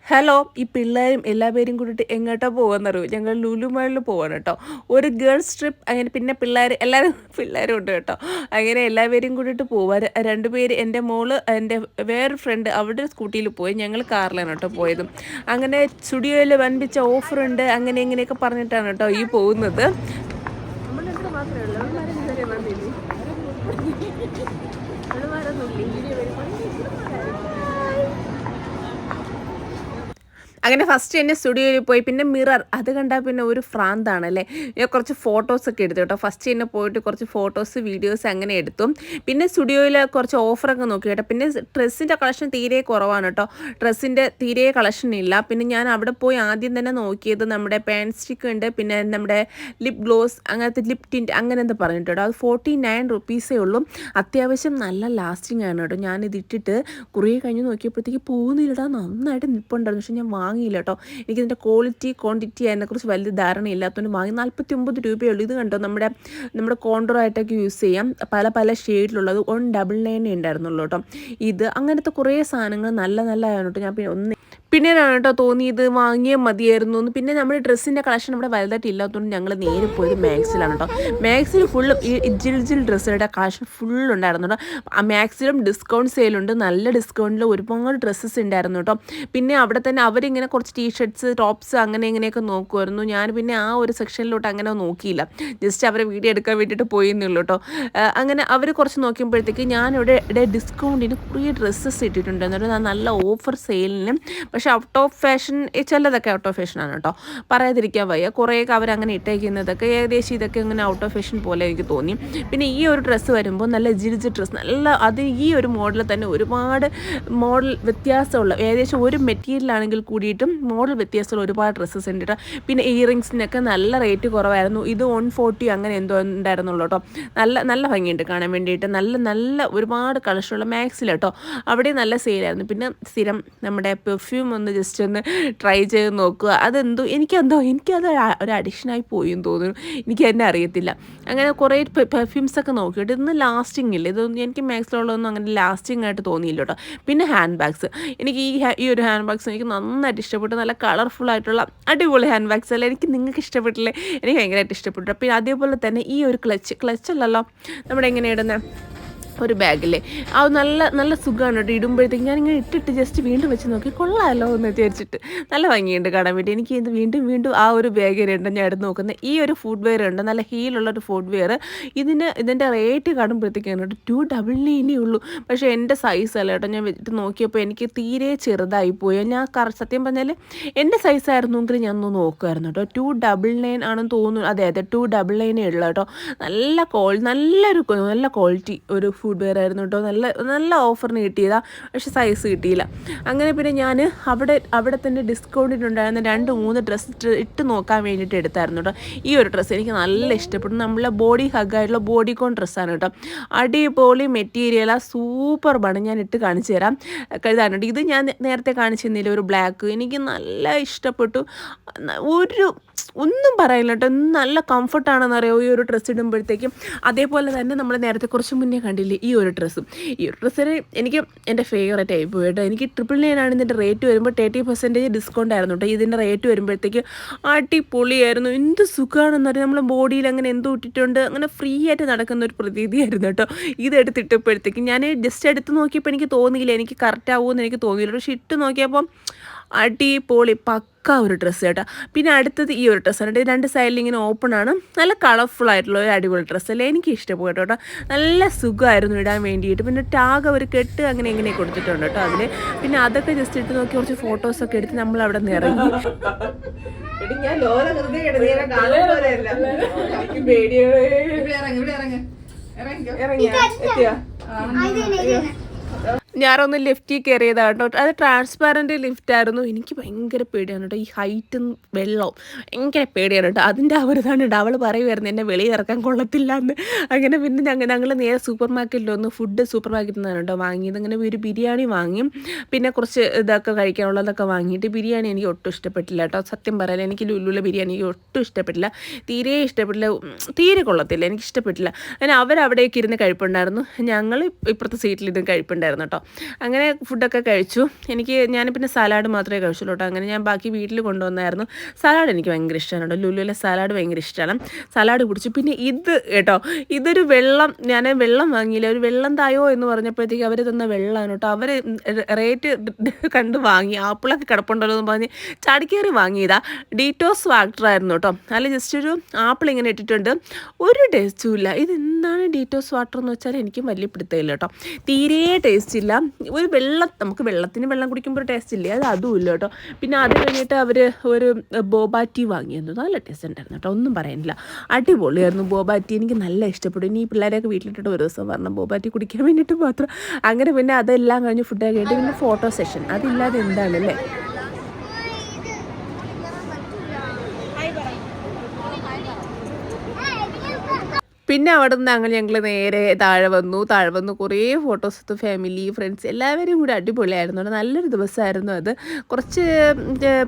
Hello, ഈ പിള്ളേരും എല്ലാവരും കൂടിയിട്ട് എങ്ങോട്ടാ പോകുന്നറിയോ? ഞങ്ങൾ ലുലു മാളിൽ പോവാണ് കേട്ടോ. ഒരു ഗേൾസ് ട്രിപ്പ്. അങ്ങനെ പിന്നെ പിള്ളേരും ഉണ്ട് കേട്ടോ. അങ്ങനെ എല്ലാവരും കൂടിയിട്ട് പോവാ. രണ്ട് പേര്, എൻ്റെ മോള്, എൻ്റെ വേറൊരു ഫ്രണ്ട് അവിടെ സ്കൂട്ടിയിൽ പോയി. ഞങ്ങൾ കാറിലാണ് കേട്ടോ പോയത്. അങ്ങനെ സ്റ്റുഡിയോയിൽ വൻപിച്ച ഓഫറുണ്ട് അങ്ങനെ ഇങ്ങനെയൊക്കെ പറഞ്ഞിട്ടാണ് കേട്ടോ ഈ പോകുന്നത്. നമ്മൾ മാത്രമേ ഉള്ളൂ. അങ്ങനെ ഫസ്റ്റ് തന്നെ സ്റ്റുഡിയോയിൽ പോയി. പിന്നെ മിറർ അത് കണ്ടാൽ പിന്നെ ഒരു ഫ്രാന്താണല്ലേ. ഞാൻ കുറച്ച് ഫോട്ടോസൊക്കെ എടുത്തു കേട്ടോ. ഫസ്റ്റ് തന്നെ പോയിട്ട് കുറച്ച് ഫോട്ടോസ് വീഡിയോസ് അങ്ങനെ എടുത്തു. പിന്നെ സ്റ്റുഡിയോയിൽ കുറച്ച് ഓഫറൊക്കെ നോക്കി കേട്ടോ. പിന്നെ ഡ്രസ്സിൻ്റെ കളക്ഷൻ തീരെ കുറവാണ് കേട്ടോ. ഡ്രസ്സിൻ്റെ തീരെ കളക്ഷൻ ഇല്ല. പിന്നെ ഞാൻ അവിടെ പോയി ആദ്യം തന്നെ നോക്കിയത് നമ്മുടെ പാൻ സ്റ്റിക്ക് ഉണ്ട്, പിന്നെ നമ്മുടെ ലിപ് ഗ്ലോസ്, അങ്ങനത്തെ ലിപ് ടിൻറ്റ് അങ്ങനെ എന്താ പറഞ്ഞിട്ട് കേട്ടോ. അത് 49 റുപ്പീസേ ഉള്ളൂ. അത്യാവശ്യം നല്ല ലാസ്റ്റിംഗ് ആണ് കേട്ടോ. ഞാനിത് ഇട്ടിട്ട് കുറേ കഴിഞ്ഞ് നോക്കിയപ്പോഴത്തേക്ക് പോകുന്നില്ലടാ, നന്നായിട്ട് നിൽപ്പുണ്ടായിരുന്നു. പക്ഷേ ഞാൻ വാങ്ങിയില്ല കേട്ടോ. എനിക്കിതിൻ്റെ ക്വാണ്ടിറ്റി അതിനെക്കുറിച്ച് വലിയ ധാരണയില്ലാത്തതുകൊണ്ട് വാങ്ങി. 49 രൂപയുള്ളൂ. ഇത് കണ്ടോ, നമ്മുടെ കോണ്ടർ ആയിട്ടൊക്കെ യൂസ് ചെയ്യാം. പല ഷെയ്ഡിലുള്ളത് 199 ഉണ്ടായിരുന്നുള്ളൂ കേട്ടോ. ഇത് അങ്ങനത്തെ കുറേ സാധനങ്ങൾ നല്ലതാണ് കേട്ടോ. ഞാൻ പിന്നീടാണ് കേട്ടോ തോന്നിയത് വാങ്ങിയേ മതിയായിരുന്നു എന്ന്. പിന്നെ നമ്മുടെ ഡ്രസ്സിൻ്റെ കളക്ഷൻ ഇവിടെ വലുതായിട്ട് ഇല്ലാത്തതുകൊണ്ട് ഞങ്ങൾ നേരെ പോയത് മാക്സിലാണ് കേട്ടോ. മാക്സിൽ ഫുള്ളും ഈ ജിൽ ഡ്രസ്സുകളുടെ കളക്ഷൻ ഫുള്ളുണ്ടായിരുന്നു കേട്ടോ. ആ മാക്സിലും ഡിസ്കൗണ്ട് സെയിലുണ്ട്. നല്ല ഡിസ്കൗണ്ടിൽ ഒരുപാട് ഡ്രസ്സസ് ഉണ്ടായിരുന്നു കേട്ടോ. പിന്നെ അവിടെ തന്നെ അവരിങ്ങനെ കുറച്ച് ടീഷർട്ട്സ്, ടോപ്സ് അങ്ങനെ ഇങ്ങനെയൊക്കെ നോക്കുമായിരുന്നു. ഞാൻ പിന്നെ ആ ഒരു സെക്ഷനിലോട്ട് അങ്ങനെ നോക്കിയില്ല. ജസ്റ്റ് അവരെ വീഡിയോ എടുക്കാൻ വേണ്ടിയിട്ട് പോയെന്നുള്ളൂ കേട്ടോ. അങ്ങനെ അവർ കുറച്ച് നോക്കിയപ്പോഴത്തേക്ക് ഞാനിവിടെ ഡിസ്കൗണ്ടിന് കുറേ ഡ്രസ്സസ് ഇട്ടിട്ടുണ്ടായിരുന്നു. നല്ല ഓഫർ സെയിലിനും. പക്ഷേ ഔട്ട് ഓഫ് ഫാഷൻ, ചിലതൊക്കെ ഔട്ട് ഓഫ് ഫാഷനാണ് കേട്ടോ, പറയാതിരിക്കാൻ വയ്യ. കുറേയൊക്കെ അവരങ്ങനെ ഇട്ടേക്കുന്നതൊക്കെ ഏകദേശം ഇതൊക്കെ ഇങ്ങനെ ഔട്ട് ഓഫ് ഫാഷൻ പോലെ എനിക്ക് തോന്നി. പിന്നെ ഈ ഒരു ഡ്രസ്സ് വരുമ്പോൾ നല്ല ജിൽജ് ഡ്രസ്സ്, അത് ഈ ഒരു മോഡൽ തന്നെ ഒരുപാട് മോഡൽ വ്യത്യാസമുള്ള, ഏകദേശം ഒരു മെറ്റീരിയലാണെങ്കിൽ കൂടിയിട്ടും മോഡൽ വ്യത്യാസമുള്ള ഒരുപാട് ഡ്രസ്സസ് ഉണ്ട് കേട്ടോ. പിന്നെ ഇയറിങ്സിനൊക്കെ നല്ല റേറ്റ് കുറവായിരുന്നു. ഇത് 140 അങ്ങനെ എന്തോ ഉണ്ടായിരുന്നുള്ളൂ കേട്ടോ. നല്ല ഭംഗിയുണ്ട് കാണാൻ വേണ്ടിയിട്ട്. നല്ല ഒരുപാട് കളക്ഷനുള്ള മാക്സിൽ കേട്ടോ. അവിടെ നല്ല സെയിലായിരുന്നു. പിന്നെ സ്ഥിരം നമ്മുടെ പെർഫ്യൂം ഒന്ന് ജസ്റ്റ് ഒന്ന് ട്രൈ ചെയ്ത് നോക്കുക. എനിക്കത് ഒരു അഡിക്ഷനായി പോയി എന്ന് തോന്നുന്നു. എനിക്ക് തന്നെ അറിയത്തില്ല. അങ്ങനെ കുറേ പെർഫ്യൂംസൊക്കെ നോക്കിയിട്ട് ഇതൊന്നും ലാസ്റ്റിംഗ് ഇല്ല. ഇതൊന്നും എനിക്ക് മാക്സിലുള്ളതൊന്നും അങ്ങനെ ലാസ്റ്റിംഗ് ആയിട്ട് തോന്നിയില്ല കേട്ടോ. പിന്നെ ഹാൻഡ് ബാഗ്സ്, എനിക്ക് ഈ ഒരു ഹാൻഡ് ബാഗ്സ് എനിക്ക് നന്നായിട്ട് ഇഷ്ടപ്പെട്ടു. നല്ല കളർഫുൾ ആയിട്ടുള്ള അടിപൊളി ഹാൻഡ് ബാഗ്സ് അല്ല. നിങ്ങൾക്ക് ഇഷ്ടപ്പെട്ടില്ലേ? എനിക്ക് ഭയങ്കരമായിട്ട് ഇഷ്ടപ്പെട്ടു. പിന്നെ അതേപോലെ തന്നെ ഈ ഒരു ക്ലച്ച് അല്ലല്ലോ നമ്മുടെ എങ്ങനെ ഇടുന്നത് ഒരു ബാഗില്ലേ, അത് നല്ല സുഖമാണ് കേട്ടോ. ഇടുമ്പോഴത്തേക്ക് ഞാനിങ്ങനെ ഇട്ടിട്ട് ജസ്റ്റ് വീണ്ടും വെച്ച് നോക്കി, കൊള്ളാമല്ലോ എന്ന് വിചാരിച്ചിട്ട്. നല്ല ഭംഗിയുണ്ട് കാണാൻ വേണ്ടി. എനിക്ക് ഇത് വീണ്ടും ആ ഒരു ബാഗിലുണ്ട് ഞാൻ എടുത്ത് നോക്കുന്നത്. ഈ ഒരു ഫുഡ് വെയർ ഉണ്ട്, നല്ല ഹീലുള്ളൊരു ഫുഡ് വെയർ. ഇതിൻ്റെ റേറ്റ് കാണുമ്പോഴത്തേക്കാണ് കേട്ടോ 299 ഉള്ളൂ. പക്ഷേ എൻ്റെ സൈസ് അല്ല കേട്ടോ. ഞാൻ വെച്ചിട്ട് നോക്കിയപ്പോൾ എനിക്ക് തീരെ ചെറുതായിപ്പോയി. ഞാൻ സത്യം പറഞ്ഞാൽ എൻ്റെ സൈസായിരുന്നെങ്കിൽ ഞാൻ ഒന്ന് നോക്കുമായിരുന്നു കേട്ടോ. 299 ആണെന്ന് തോന്നുന്നു. അതെ 299 ഉള്ള കേട്ടോ. നല്ല ക്വാളിറ്റി ഒരു ഫുഡ് വെയർ ആയിരുന്നു കേട്ടോ. നല്ല ഓഫറിന് കിട്ടിയതാണ്. പക്ഷേ സൈസ് കിട്ടിയില്ല. അങ്ങനെ പിന്നെ ഞാൻ അവിടെ തന്നെ ഡിസ്കൗണ്ടിട്ടുണ്ടായിരുന്ന 2-3 ഡ്രസ്സ് ഇട്ട് നോക്കാൻ വേണ്ടിയിട്ട് എടുത്തായിരുന്നു കേട്ടോ. ഈ ഒരു ഡ്രസ്സ് എനിക്ക് നല്ല ഇഷ്ടപ്പെട്ടു. നമ്മളെ ബോഡി ഹഗ്ഗായിട്ടുള്ള ബോഡിക്കോൺ ഡ്രസ്സാണ് കേട്ടോ. അടിപൊളി മെറ്റീരിയലാണ്, സൂപ്പർബാണ്. ഞാൻ ഇട്ട് കാണിച്ചു തരാം. കഴുതാനുണ്ട്. ഇത് ഞാൻ നേരത്തെ കാണിച്ചിരുന്നില്ല, ഒരു ബ്ലാക്ക്. എനിക്ക് നല്ല ഇഷ്ടപ്പെട്ടു. ഒന്നും പറയില്ല കേട്ടോ. നല്ല കംഫർട്ടാണെന്ന് അറിയാമോ ഈ ഒരു ഡ്രസ്സ് ഇടുമ്പോഴത്തേക്കും. അതേപോലെ തന്നെ നമ്മൾ നേരത്തെ കുറച്ച് മുന്നേ കണ്ടില്ലേ ഈ ഒരു ഡ്രസ്സിന് എനിക്ക് എൻ്റെ ഫേവറേറ്റ് ആയി പോയി കേട്ടോ. എനിക്ക് 999 ആണ് ഇതിൻ്റെ റേറ്റ് വരുമ്പോൾ 30% ഡിസ്കൗണ്ട് ആയിരുന്നു കേട്ടോ. ഇതിൻ്റെ റേറ്റ് വരുമ്പോഴത്തേക്ക് അടിപൊളിയായിരുന്നു. എന്ത് സുഖമാണെന്ന് അറിയാം. നമ്മൾ ബോഡിയിൽ അങ്ങനെ എന്തോ ഇട്ടിട്ടുണ്ട്, അങ്ങനെ ഫ്രീ ആയിട്ട് നടക്കുന്ന ഒരു പ്രതീതിയായിരുന്നു കേട്ടോ. ഇതെടുത്തിട്ടപ്പോഴത്തേക്ക് ഞാൻ ജസ്റ്റ് എടുത്ത് നോക്കിയപ്പോൾ എനിക്ക് തോന്നിയില്ല എനിക്ക് കറക്റ്റ് ആവുമെന്ന് എനിക്ക് തോന്നിയില്ല. പക്ഷേ ഇട്ട് നോക്കിയപ്പം അടിപൊളി പക്ക ഒരു ഡ്രസ്സ് കേട്ടോ. പിന്നെ അടുത്തത് ഈ ഒരു ഡ്രസ്സാണ്. 2 സൈഡിൽ ഇങ്ങനെ ഓപ്പൺ ആണ്. നല്ല കളർഫുൾ ആയിട്ടുള്ള ഒരു അടിപൊളി ഡ്രസ്സല്ലേ. എനിക്ക് ഇഷ്ടപ്പെട്ടു കേട്ടോ. നല്ല സുഖമായിരുന്നു ഇടാൻ വേണ്ടിയിട്ട്. പിന്നെ ടാഗ് ഒരു കെട്ട് അങ്ങനെ കൊടുത്തിട്ടുണ്ട് കേട്ടോ അതിൽ. പിന്നെ അതൊക്കെ ജസ്റ്റ് ഇട്ട് നോക്കി കുറച്ച് ഫോട്ടോസൊക്കെ എടുത്ത് നമ്മൾ അവിടെ നിന്ന് ഇറങ്ങി. ഞാനൊന്ന് ലിഫ്റ്റിൽ കയറിയതാണ് കേട്ടോ. അത് ട്രാൻസ്പാരൻറ്റ് ലിഫ്റ്റായിരുന്നു. എനിക്ക് ഭയങ്കര പേടിയാണ് കേട്ടോ. ഈ ഹൈറ്റും വെള്ളവും ഭയങ്കര പേടിയാണ് കേട്ടോ. അതിൻ്റെ അവരിതാണ് കേട്ടോ. അവൾ പറയുമായിരുന്നു എന്നെ വെളിയിൽ ഇറക്കാൻ കൊള്ളത്തില്ല എന്ന്. അങ്ങനെ പിന്നെ ഞങ്ങൾ നേരെ സൂപ്പർ മാർക്കറ്റിൽ ഫുഡ് സൂപ്പർ മാർക്കറ്റിൽ നിന്നാണ് കേട്ടോ വാങ്ങിയത്. അങ്ങനെ ഒരു ബിരിയാണി വാങ്ങി. പിന്നെ കുറച്ച് ഇതൊക്കെ കഴിക്കാനുള്ളതൊക്കെ വാങ്ങിയിട്ട് ബിരിയാണി എനിക്ക് ഒട്ടും ഇഷ്ടപ്പെട്ടില്ല കേട്ടോ. സത്യം പറയാൻ എനിക്ക് ലുലുവിലെ ബിരിയാണി ഒട്ടും ഇഷ്ടപ്പെട്ടില്ല. തീരെ കൊള്ളത്തില്ല, എനിക്ക് ഇഷ്ടപ്പെട്ടില്ല. അങ്ങനെ അവരവിടേക്ക് ഇരുന്ന് കഴിപ്പുണ്ടായിരുന്നു. ഞങ്ങൾ ഇപ്പുറത്തെ സീറ്റിലിരുന്ന് കഴിപ്പുണ്ടായിരുന്നു കേട്ടോ. അങ്ങനെ ഫുഡൊക്കെ കഴിച്ചു. ഞാൻ പിന്നെ സലാഡ് മാത്രമേ കഴിച്ചുള്ളൂ കേട്ടോ. അങ്ങനെ ഞാൻ ബാക്കി വീട്ടിൽ കൊണ്ടുവന്നായിരുന്നു. സലാഡ് എനിക്ക് ഭയങ്കര ഇഷ്ടമാണ് കേട്ടോ. ലുലുവിലെ സലാഡ് ഭയങ്കര ഇഷ്ടമാണ്. സലാഡ് കുടിച്ചു. പിന്നെ ഇത് കേട്ടോ, ഇതൊരു വെള്ളം, ഞാൻ വെള്ളം വാങ്ങിയില്ല, ഒരു വെള്ളം തായോ എന്ന് പറഞ്ഞപ്പോഴത്തേക്ക് അവർ തന്ന വെള്ളമാണ് കേട്ടോ. അവർ റേറ്റ് കണ്ട് വാങ്ങി. ആപ്പിളൊക്കെ കിടപ്പുണ്ടല്ലോ എന്ന് പറഞ്ഞ് ചാടിക്കേറി വാങ്ങിയതാ. ഡീറ്റോസ് വാട്ടറായിരുന്നു കേട്ടോ. അതിൽ ജസ്റ്റ് ഒരു ആപ്പിൾ ഇങ്ങനെ ഇട്ടിട്ടുണ്ട്. ഒരു ടേസ്റ്റും ഇല്ല. ഇതെന്താണ് ഡീറ്റോസ് വാട്ടർ എന്ന് വെച്ചാൽ എനിക്കും വലിയ പിടുത്തമില്ല കേട്ടോ. തീരെ ടേസ്റ്റ് ഇല്ല. ഒരു വെള്ളം, നമുക്ക് വെള്ളത്തിന് വെള്ളം കുടിക്കുമ്പോൾ ഒരു ടേസ്റ്റ് ഇല്ലേ, അത് അതും ഇല്ല കേട്ടോ. പിന്നെ അത് കഴിഞ്ഞിട്ട് അവർ ഒരു ബോബ ടീ വാങ്ങിയിരുന്നു. നല്ല ടേസ്റ്റ് ഉണ്ടായിരുന്നു കേട്ടോ, ഒന്നും പറയാനില്ല. അടിപൊളിയായിരുന്നു ബോബ ടീ. എനിക്ക് നല്ല ഇഷ്ടപ്പെട്ടു. ഇനി ഈ പിള്ളേരെയൊക്കെ വീട്ടിലിട്ടിട്ട് ഒരു ദിവസം വരണം ബോബ ടീ കുടിക്കാൻ വേണ്ടിയിട്ട് മാത്രം. അങ്ങനെ പിന്നെ അതെല്ലാം കഴിഞ്ഞ് ഫുഡൊക്കെ കഴിഞ്ഞിട്ട് പിന്നെ ഫോട്ടോ സെഷൻ. അതില്ലാതെ എന്താണല്ലേ. പിന്നെ അവിടെ നിന്ന് അങ്ങനെ ഞങ്ങൾ നേരെ താഴെ വന്നു കുറേ ഫോട്ടോസ് എടുത്തു. ഫാമിലി, ഫ്രണ്ട്സ് എല്ലാവരും കൂടി അടിപൊളിയായിരുന്നു. നല്ലൊരു ദിവസമായിരുന്നു അത്. കുറച്ച്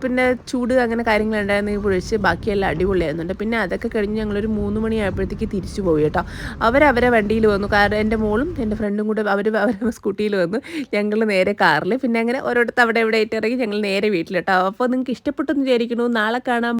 പിന്നെ ചൂട് അങ്ങനെ കാര്യങ്ങളുണ്ടായിരുന്നെങ്കിൽ പൊഴിച്ച് ബാക്കിയെല്ലാം അടിപൊളിയായിരുന്നുണ്ട്. പിന്നെ അതൊക്കെ കഴിഞ്ഞ് ഞങ്ങളൊരു 3 മണിയായപ്പോഴത്തേക്ക് തിരിച്ചു പോയി കേട്ടോ. അവരവരെ വണ്ടിയിൽ വന്നു. കാരണം എൻ്റെ മോളും എൻ്റെ ഫ്രണ്ടും കൂടെ അവർ സ്കൂട്ടിയിൽ വന്നു, ഞങ്ങൾ നേരെ കാറിൽ. പിന്നെ അങ്ങനെ ഓരോരുത്തർ അവിടെ ഇവിടെ ആയിട്ട് ഇറങ്ങി ഞങ്ങൾ നേരെ വീട്ടിൽ കേട്ടോ. അപ്പോൾ നിങ്ങൾക്ക് ഇഷ്ടപ്പെട്ടെന്ന് വിചാരിക്കുന്നു. നാളെ കാണാം.